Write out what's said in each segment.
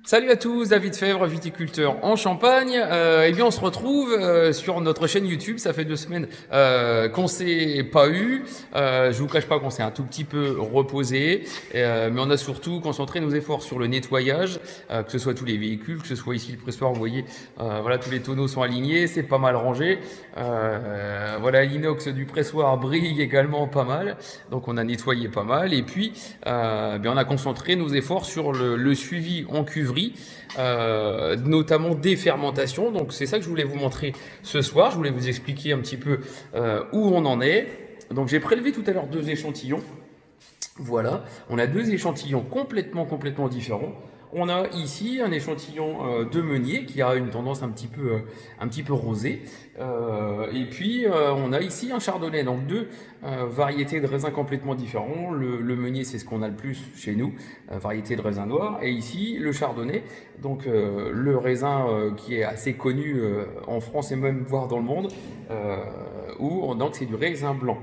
Salut à tous, David Fèvre, viticulteur en Champagne. Eh bien, on se retrouve sur notre chaîne YouTube. Ça fait 2 semaines qu'on s'est pas eu. Je vous cache pas qu'on s'est un tout petit peu reposé, mais on a surtout concentré nos efforts sur le nettoyage, que ce soit tous les véhicules, que ce soit ici le pressoir. Vous voyez, voilà, tous les tonneaux sont alignés, c'est pas mal rangé. Voilà, l'inox du pressoir brille également pas mal. Donc, on a nettoyé pas mal. Et puis, on a concentré nos efforts sur le suivi en cuverie. Notamment des fermentations. Donc c'est ça que je voulais vous montrer ce soir. Je voulais vous expliquer un petit peu où on en est. Donc j'ai prélevé tout à l'heure 2 échantillons. Voilà, on a 2 échantillons complètement différents. On a ici un échantillon de meunier qui a une tendance un petit peu rosée. Et puis on a ici un chardonnay, donc 2 variétés de raisins complètement différents. Le meunier, c'est ce qu'on a le plus chez nous, variété de raisin noir. Et ici le chardonnay, donc le raisin qui est assez connu en France et même voire dans le monde, donc c'est du raisin blanc.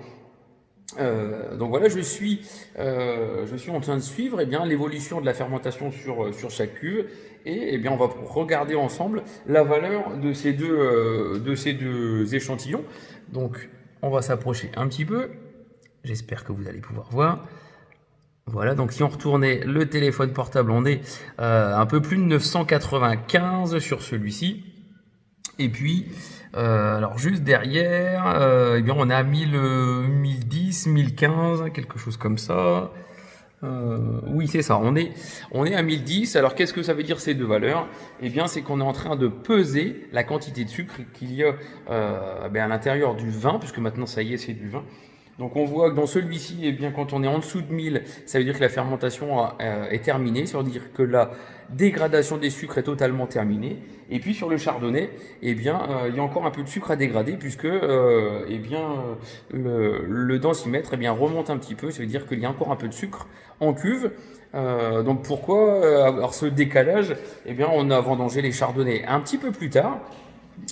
Donc voilà, je suis en train de suivre l'évolution de la fermentation sur chaque cuve et on va regarder ensemble la valeur de ces deux échantillons. Donc on va s'approcher un petit peu, j'espère que vous allez pouvoir voir. Voilà, donc si on retournait le téléphone portable, on est un peu plus de 995 sur celui-ci. Et puis, alors juste derrière, on a 1010, 1015, quelque chose comme ça. Oui, c'est ça, on est à 1010. Alors qu'est-ce que ça veut dire ces deux valeurs? Eh bien, c'est qu'on est en train de peser la quantité de sucre qu'il y a à l'intérieur du vin, puisque maintenant, ça y est, c'est du vin. Donc on voit que dans celui-ci, quand on est en dessous de 1000, ça veut dire que la fermentation est terminée, ça veut dire que la dégradation des sucres est totalement terminée. Et puis sur le chardonnay, il y a encore un peu de sucre à dégrader puisque le densimètre remonte un petit peu, ça veut dire qu'il y a encore un peu de sucre en cuve. Donc pourquoi alors ce décalage? On a vendangé les chardonnays un petit peu plus tard.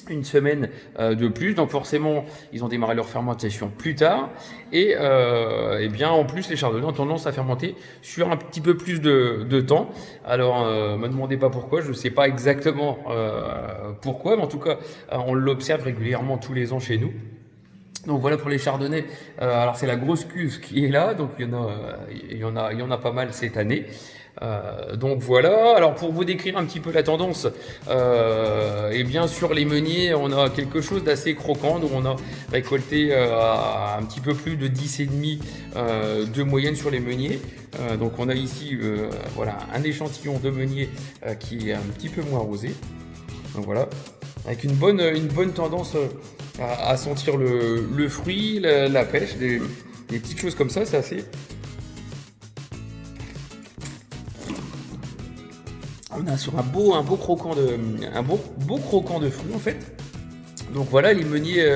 Une semaine de plus, donc forcément ils ont démarré leur fermentation plus tard et en plus les chardonnays ont tendance à fermenter sur un petit peu plus de temps. Alors me demandez pas pourquoi, je ne sais pas exactement pourquoi, mais en tout cas on l'observe régulièrement tous les ans chez nous. Donc voilà pour les chardonnays. Alors c'est la grosse cuve qui est là, donc il y en a pas mal cette année. Donc voilà, alors pour vous décrire un petit peu la tendance, sur les meuniers, on a quelque chose d'assez croquant. Donc on a récolté un petit peu plus de 10,5 de moyenne sur les meuniers. Donc on a ici un échantillon de meunier qui est un petit peu moins rosé. Donc voilà, avec une bonne tendance à sentir le fruit, la pêche, des petites choses comme ça, c'est assez... On a sur un beau croquant de fruits en fait. Donc voilà, les meuniers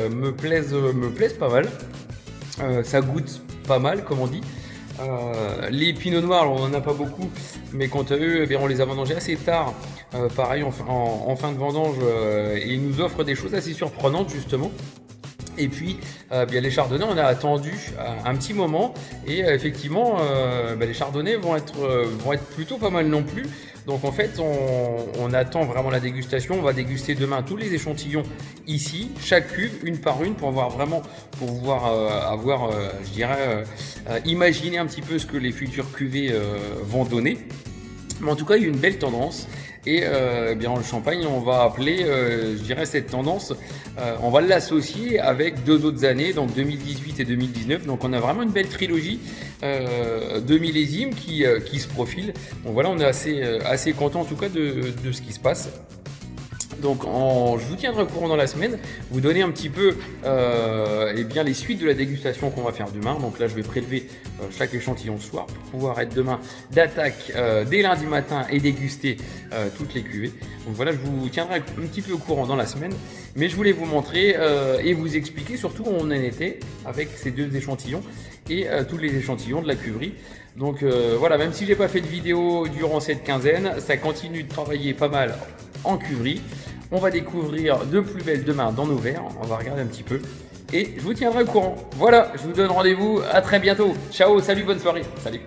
me plaisent pas mal. Ça goûte pas mal comme on dit. Les pinots noirs, on n'en a pas beaucoup, mais quant à eux, on les a vendangés assez tard. Pareil en fin de vendange, et ils nous offrent des choses assez surprenantes justement. Et puis, les chardonnays, on a attendu un petit moment et effectivement, les chardonnays vont être plutôt pas mal non plus. Donc en fait, on attend vraiment la dégustation. On va déguster demain tous les échantillons ici, chaque cuve, une par une, pour imaginer un petit peu ce que les futures cuvées vont donner. Mais en tout cas, il y a une belle tendance. Et le champagne, on va appeler, cette tendance, on va l'associer avec 2 autres années, donc 2018 et 2019. Donc on a vraiment une belle trilogie de millésimes qui se profile. Donc voilà, on est assez content en tout cas de ce qui se passe. Donc je vous tiendrai au courant dans la semaine, vous donner un petit peu les suites de la dégustation qu'on va faire demain. Donc là je vais prélever chaque échantillon ce soir pour pouvoir être demain d'attaque dès lundi matin et déguster toutes les cuvées. Donc voilà, je vous tiendrai un petit peu au courant dans la semaine, mais je voulais vous montrer et vous expliquer surtout où on en était avec ces 2 échantillons et tous les échantillons de la cuverie. Donc voilà, même si j'ai pas fait de vidéo durant cette quinzaine, ça continue de travailler pas mal en cuverie. On va découvrir de plus belles demain dans nos verres. On va regarder un petit peu et je vous tiendrai au courant. Voilà, je vous donne rendez-vous à très bientôt. Ciao, salut, bonne soirée. Salut.